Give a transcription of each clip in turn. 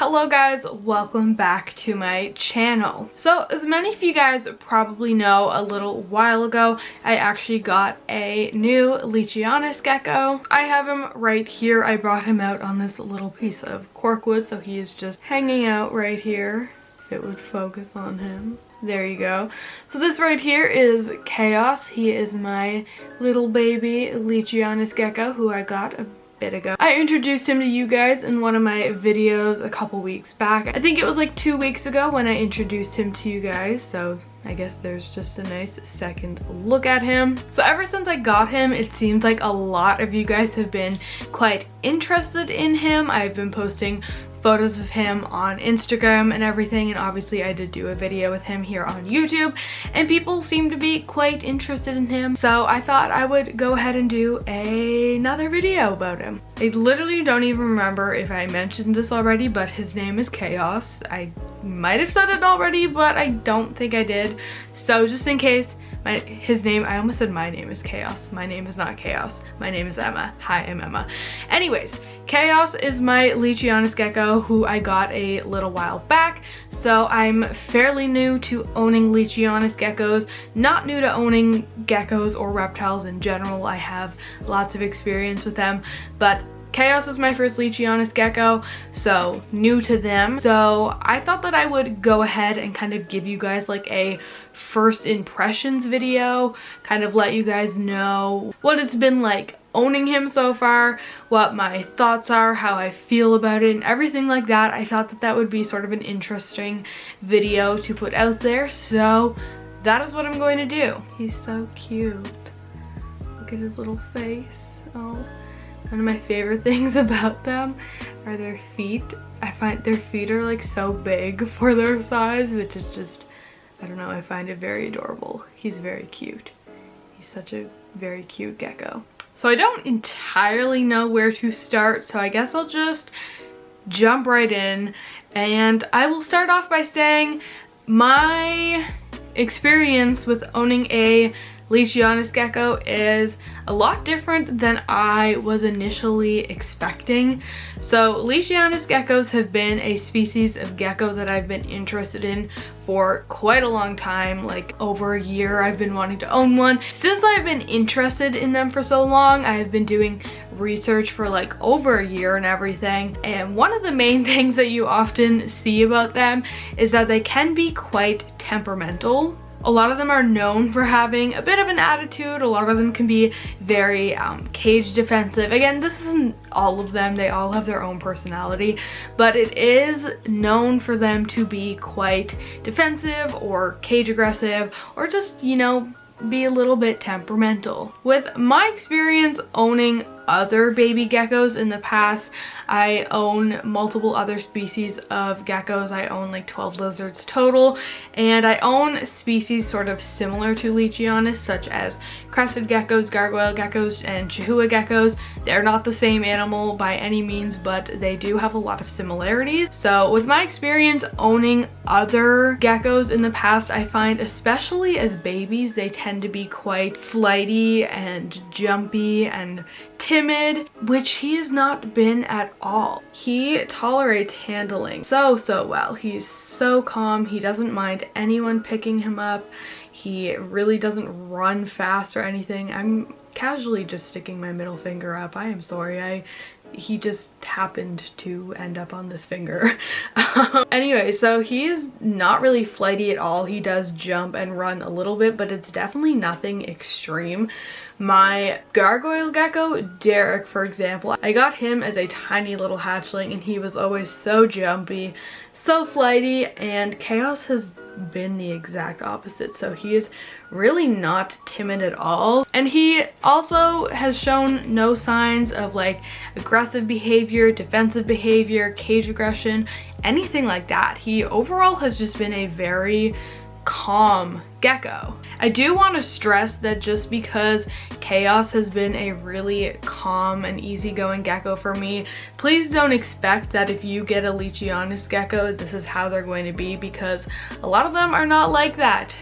Hello guys, welcome back to my channel. So as many of you guys probably know, a little while ago I actually got a new Leachianus Gecko. I have him right here. I brought him out on this little piece of corkwood, so he is just hanging out right here. If it would focus on him. There you go. So this right here is Chaos. He is my little baby Leachianus Gecko who I got a bit ago. I introduced him to you guys in one of my videos a couple weeks back. I think it was like 2 weeks ago when I introduced him to you guys, so I guess there's just a nice second look at him. So ever since I got him, it seems like a lot of you guys have been quite interested in him. I've been posting photos of him on Instagram and everything, and obviously I did do a video with him here on YouTube, and people seem to be quite interested in him, so I thought I would go ahead and do another video about him. I literally don't even remember if I mentioned this already, but his name is Chaos. I might have said it already, but I don't think I did, so just in case, his name, I almost said my name is Chaos. My name is not Chaos. My name is Emma. Hi, I'm Emma. Anyways, Chaos is my Leachianus Gecko who I got a little while back. So I'm fairly new to owning Leachianus geckos, not new to owning geckos or reptiles in general. I have lots of experience with them, but Chaos is my first Leachianus Gecko, so new to them. So I thought that I would go ahead and kind of give you guys like a first impressions video, kind of let you guys know what it's been like owning him so far, what my thoughts are, how I feel about it, and everything like that. I thought that that would be sort of an interesting video to put out there, so that is what I'm going to do. He's so cute. Look at his little face. Oh. One of my favorite things about them are their feet. I find their feet are like so big for their size, which is just, I don't know, I find it very adorable. He's very cute. He's such a very cute gecko. So I don't entirely know where to start, so I guess I'll just jump right in. And I will start off by saying my experience with owning a Leachianus Gecko is a lot different than I was initially expecting. So Leachianus geckos have been a species of gecko that I've been interested in for quite a long time, like over a year. I've been wanting to own one. Since I've been interested in them for so long, I've been doing research for like over a year and everything, and one of the main things that you often see about them is that they can be quite temperamental. A lot of them are known for having a bit of an attitude. A lot of them can be very cage defensive. Again, this isn't all of them. They all have their own personality, but it is known for them to be quite defensive or cage aggressive, or just, you know, be a little bit temperamental. With my experience owning other baby geckos in the past, I own multiple other species of geckos. I own like 12 lizards total, and I own species sort of similar to Leachianus, such as crested geckos, gargoyle geckos, and chihuahua geckos. They're not the same animal by any means, but they do have a lot of similarities. So with my experience owning other geckos in the past, I find especially as babies, they tend to be quite flighty and jumpy and timid, which he has not been at all. He tolerates handling so well. He's so calm. He doesn't mind anyone picking him up. He really doesn't run fast or anything. I'm casually just sticking my middle finger up. I am sorry. He just happened to end up on this finger. Anyway, so he's not really flighty at all. He does jump and run a little bit, but it's definitely nothing extreme. My gargoyle gecko, Derek, for example, I got him as a tiny little hatchling, and he was always so jumpy, so flighty, and Chaos has been the exact opposite. So he is really not timid at all, and he also has shown no signs of like aggressive behavior, defensive behavior, cage aggression, anything like that. He overall has just been a very calm gecko. I do want to stress that just because Chaos has been a really calm and easygoing gecko for me, please don't expect that if you get a Leachianus gecko, this is how they're going to be, because a lot of them are not like that.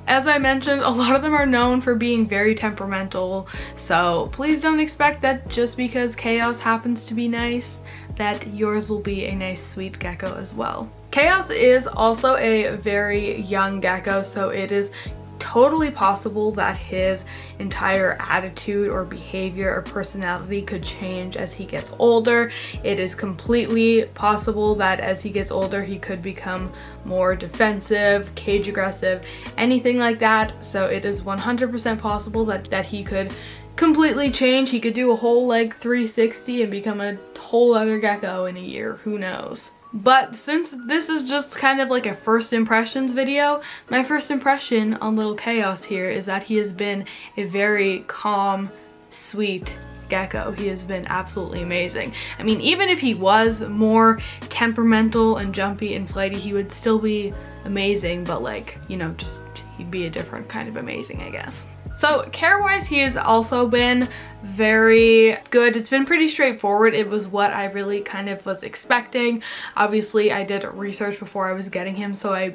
As I mentioned, a lot of them are known for being very temperamental, so please don't expect that just because Chaos happens to be nice, that yours will be a nice sweet gecko as well. Chaos is also a very young gecko, so it is totally possible that his entire attitude or behavior or personality could change as he gets older. It is completely possible that as he gets older he could become more defensive, cage aggressive, anything like that. So it is 100% possible that he could completely change. He could do a whole like 360 and become a whole other gecko in a year, who knows. But since this is just kind of like a first impressions video, my first impression on little Chaos here is that he has been a very calm, sweet gecko. He has been absolutely amazing. I mean, even if he was more temperamental and jumpy and flighty, he would still be amazing, but like, you know, just he'd be a different kind of amazing, I guess. So care-wise, he has also been very good. It's been pretty straightforward. It was what I really kind of was expecting. Obviously, I did research before I was getting him, so I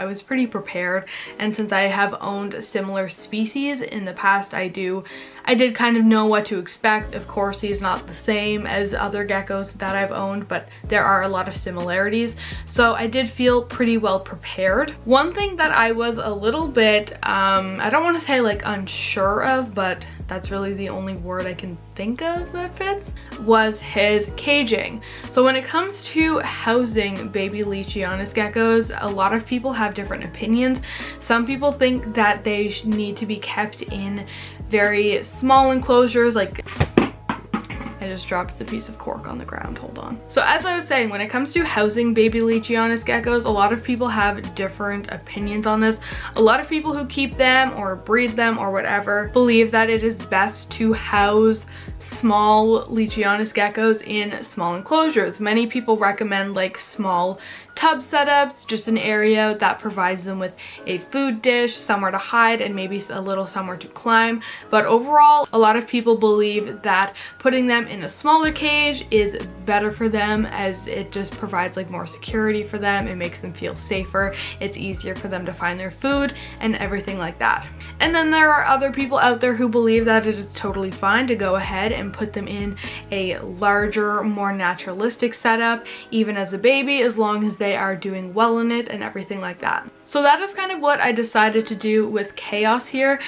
was pretty prepared. And since I have owned similar species in the past, I did kind of know what to expect. Of course, he's not the same as other geckos that I've owned, but there are a lot of similarities. So I did feel pretty well prepared. One thing that I was a little bit, I don't want to say like unsure of, but that's really the only word I can think of that fits, was his caging. So when it comes to housing baby Leachianus geckos, a lot of people have different opinions. Some people think that they need to be kept in very small enclosures, like I just dropped the piece of cork on the ground, hold on. So as I was saying, when it comes to housing baby Leachianus geckos, a lot of people have different opinions on this. A lot of people who keep them or breed them or whatever believe that it is best to house small Leachianus geckos in small enclosures. Many people recommend like small tub setups, just an area that provides them with a food dish, somewhere to hide, and maybe a little somewhere to climb. But overall, a lot of people believe that putting them in a smaller cage is better for them, as it just provides like more security for them. It makes them feel safer. It's easier for them to find their food and everything like that. And then there are other people out there who believe that it is totally fine to go ahead and put them in a larger, more naturalistic setup, even as a baby, as long as they are doing well in it and everything like that. So that is kind of what I decided to do with Chaos here.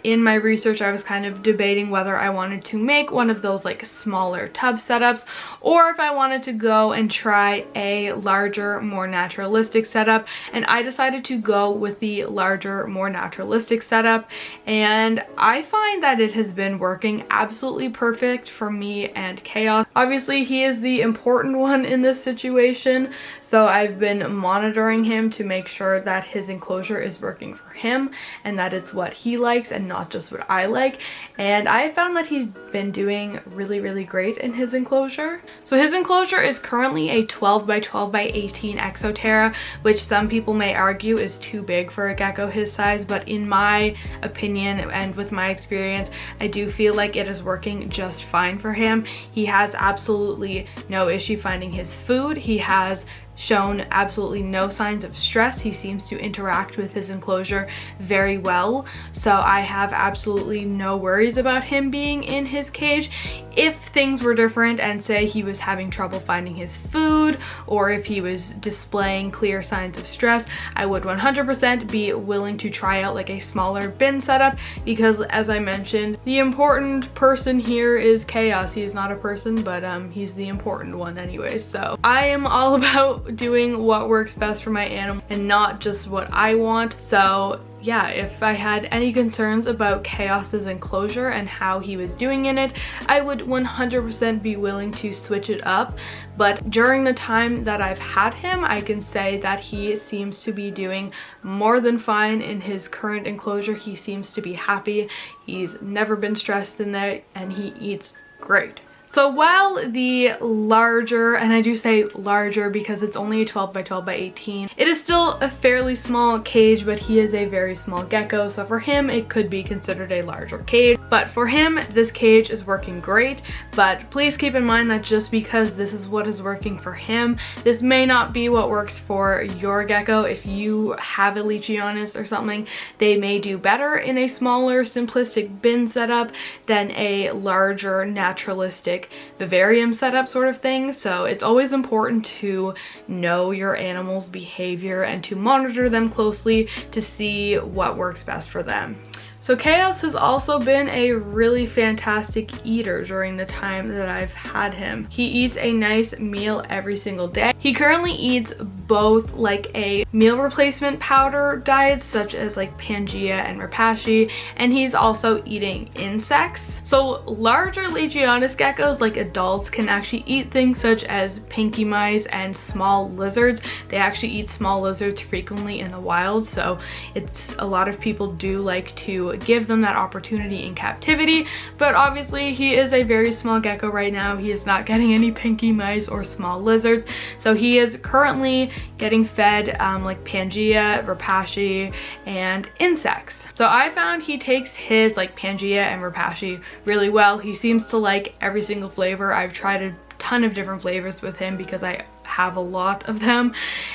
In my research, I was kind of debating whether I wanted to make one of those like smaller tub setups, or if I wanted to go and try a larger, more naturalistic setup. And I decided to go with the larger, more naturalistic setup. And I find that it has been working absolutely perfect for me and Chaos. Obviously, he is the important one in this situation, so I've been monitoring him to make sure that his enclosure is working for him and that it's what he likes and not just what I like. And I found that he's been doing really, really great in his enclosure. So his enclosure is currently a 12 by 12 by 18 Exoterra, which some people may argue is too big for a gecko his size, but in my opinion and with my experience, I do feel like it is working just fine for him. He has absolutely no issue finding his food. He has shown absolutely no signs of stress. He seems to interact with his enclosure very well, so I have absolutely no worries about him being in his cage. If things were different and say he was having trouble finding his food, or if he was displaying clear signs of stress, I would 100% be willing to try out like a smaller bin setup, because as I mentioned, the important person here is Chaos. He's not a person, but he's the important one anyway. So I am all about doing what works best for my animal and not just what I want. So yeah, if I had any concerns about Chaos's enclosure and how he was doing in it, I would 100% be willing to switch it up. But during the time that I've had him, I can say that he seems to be doing more than fine in his current enclosure. He seems to be happy. He's never been stressed in there, and he eats great. So while the larger, and I do say larger because it's only a 12 by 12 by 18, it is still a fairly small cage, but he is a very small gecko, so for him it could be considered a larger cage. But for him, this cage is working great. But please keep in mind that just because this is what is working for him, this may not be what works for your gecko. If you have a Leachianus or something, they may do better in a smaller, simplistic bin setup than a larger, naturalistic like vivarium setup sort of thing. So it's always important to know your animal's behavior and to monitor them closely to see what works best for them. So Chaos has also been a really fantastic eater during the time that I've had him. He eats a nice meal every single day. He currently eats both like a meal replacement powder diet, such as like Pangea and Repashy, and he's also eating insects. So larger Leachianus geckos, like adults, can actually eat things such as pinky mice and small lizards. They actually eat small lizards frequently in the wild, so it's a lot of people do like to give them that opportunity in captivity, but obviously he is a very small gecko right now. He is not getting any pinky mice or small lizards, so he is currently getting fed like Pangea, Repashy, and insects. So I found he takes his like Pangea and Repashy really well. He seems to like every single flavor. I've tried a ton of different flavors with him because I have a lot of them,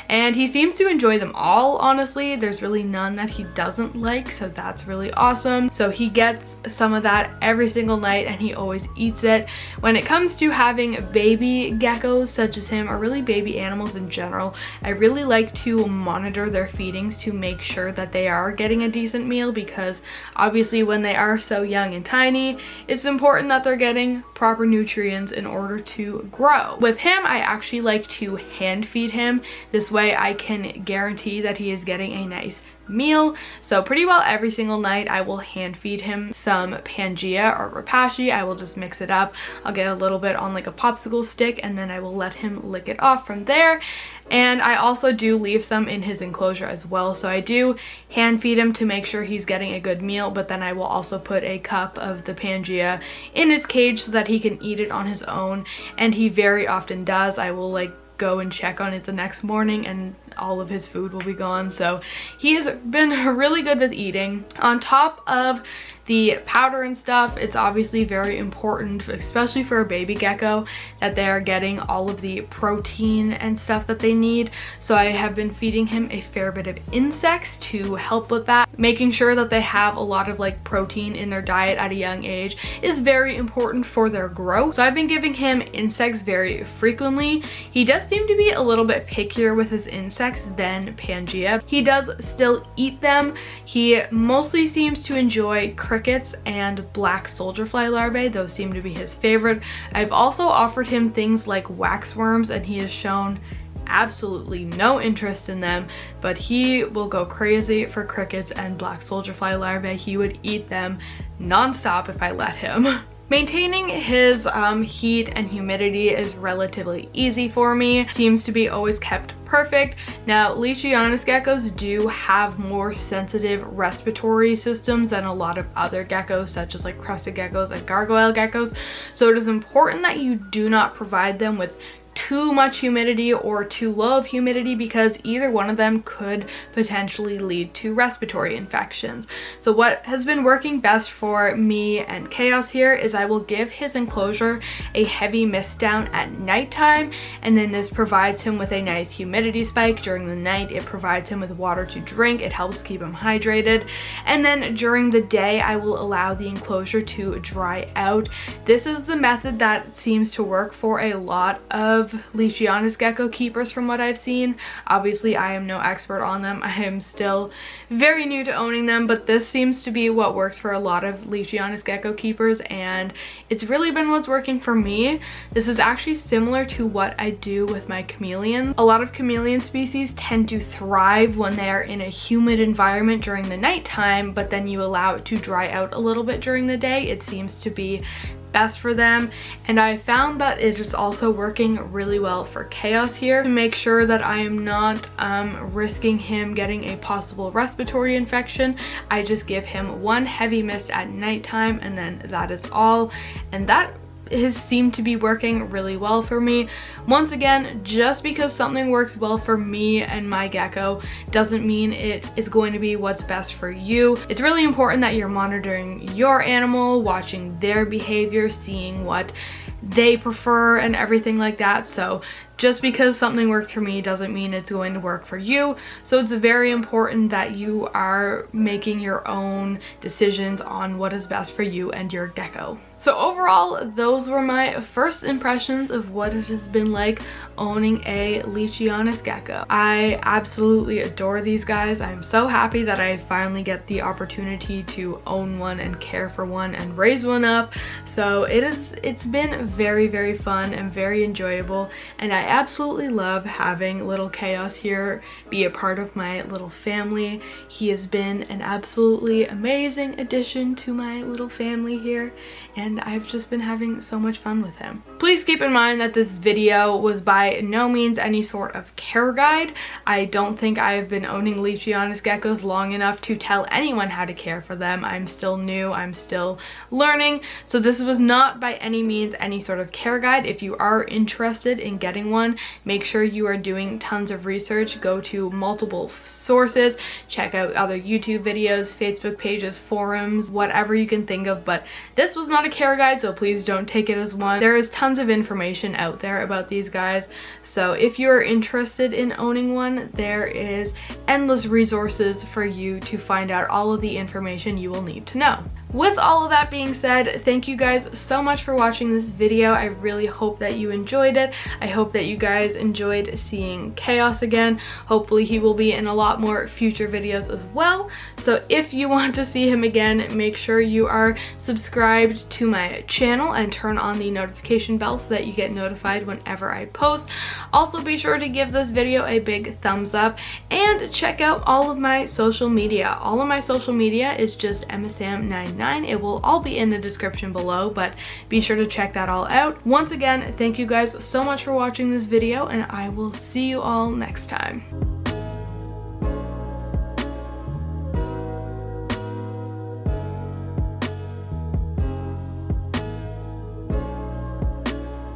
and he seems to enjoy them all. Honestly, there's really none that he doesn't like, so that's really awesome. So he gets some of that every single night and he always eats it. When it comes to having baby geckos such as him, or really baby animals in general, I really like to monitor their feedings to make sure that they are getting a decent meal, because obviously when they are so young and tiny, it's important that they're getting proper nutrients in order to grow. With him, I actually like to hand feed him. This way I can guarantee that he is getting a nice meal. So pretty well every single night I will hand feed him some Pangea or Repashy. I will just mix it up. I'll get a little bit on like a popsicle stick and then I will let him lick it off from there. And I also do leave some in his enclosure as well. So I do hand feed him to make sure he's getting a good meal, but then I will also put a cup of the Pangea in his cage so that he can eat it on his own, and he very often does. I will like go and check on it the next morning and all of his food will be gone. So he has been really good with eating. On top of the powder and stuff, it's obviously very important, especially for a baby gecko, that they are getting all of the protein and stuff that they need. So I have been feeding him a fair bit of insects to help with that. Making sure that they have a lot of like protein in their diet at a young age is very important for their growth. So I've been giving him insects very frequently. He does seem to be a little bit pickier with his insects than Pangea. He does still eat them. He mostly seems to enjoy crickets and black soldier fly larvae. Those seem to be his favorite. I've also offered him things like waxworms and he has shown absolutely no interest in them, but he will go crazy for crickets and black soldier fly larvae. He would eat them non-stop if I let him. Maintaining his heat and humidity is relatively easy for me. Seems to be always kept perfect. Now, Leachianus geckos do have more sensitive respiratory systems than a lot of other geckos, such as like crested geckos and gargoyle geckos. So it is important that you do not provide them with too much humidity or too low of humidity, because either one of them could potentially lead to respiratory infections. So what has been working best for me and Chaos here is I will give his enclosure a heavy mist down at nighttime, and then this provides him with a nice humidity spike during the night. It provides him with water to drink. It helps keep him hydrated. And then during the day, I will allow the enclosure to dry out. This is the method that seems to work for a lot of Leachianus gecko keepers from what I've seen. Obviously I am no expert on them. I am still very new to owning them, but this seems to be what works for a lot of Leachianus gecko keepers, and it's really been what's working for me. This is actually similar to what I do with my chameleons. A lot of chameleon species tend to thrive when they are in a humid environment during the nighttime, but then you allow it to dry out a little bit during the day. It seems to be best for them, and I found that it is also working really well for Chaos here. To make sure that I am not risking him getting a possible respiratory infection, I just give him one heavy mist at nighttime, and then that is all, and that has seemed to be working really well for me. Once again, just because something works well for me and my gecko doesn't mean it is going to be what's best for you. It's really important that you're monitoring your animal, watching their behavior, seeing what they prefer and everything like that. So just because something works for me doesn't mean it's going to work for you. So it's very important that you are making your own decisions on what is best for you and your gecko. So overall, those were my first impressions of what it has been like owning a Leachianus Gecko. I absolutely adore these guys. I'm so happy that I finally get the opportunity to own one and care for one and raise one up. So it's been very, very fun and very enjoyable, and I absolutely love having little Chaos here be a part of my little family. He has been an absolutely amazing addition to my little family here, and I've just been having so much fun with him. Please keep in mind that this video was by no means any sort of care guide. I don't think I've been owning Leachianus geckos long enough to tell anyone how to care for them. I'm still new, I'm still learning, so this was not by any means any sort of care guide. If you are interested in getting one, make sure you are doing tons of research. Go to multiple sources, check out other YouTube videos, Facebook pages, forums, whatever you can think of, but this was not a care guide, so please don't take it as one. There is tons of information out there about these guys, so if you're interested in owning one, there is endless resources for you to find out all of the information you will need to know. With all of that being said, thank you guys so much for watching this video. I really hope that you enjoyed it. I hope that you guys enjoyed seeing Chaos again. Hopefully he will be in a lot more future videos as well. So if you want to see him again, make sure you are subscribed to my channel and turn on the notification bell so that you get notified whenever I post. Also be sure to give this video a big thumbs up and check out all of my social media. All of my social media is just EmmaSam99. It will all be in the description below, but be sure to check that all out. Once again, thank you guys so much for watching this video, and I will see you all next time.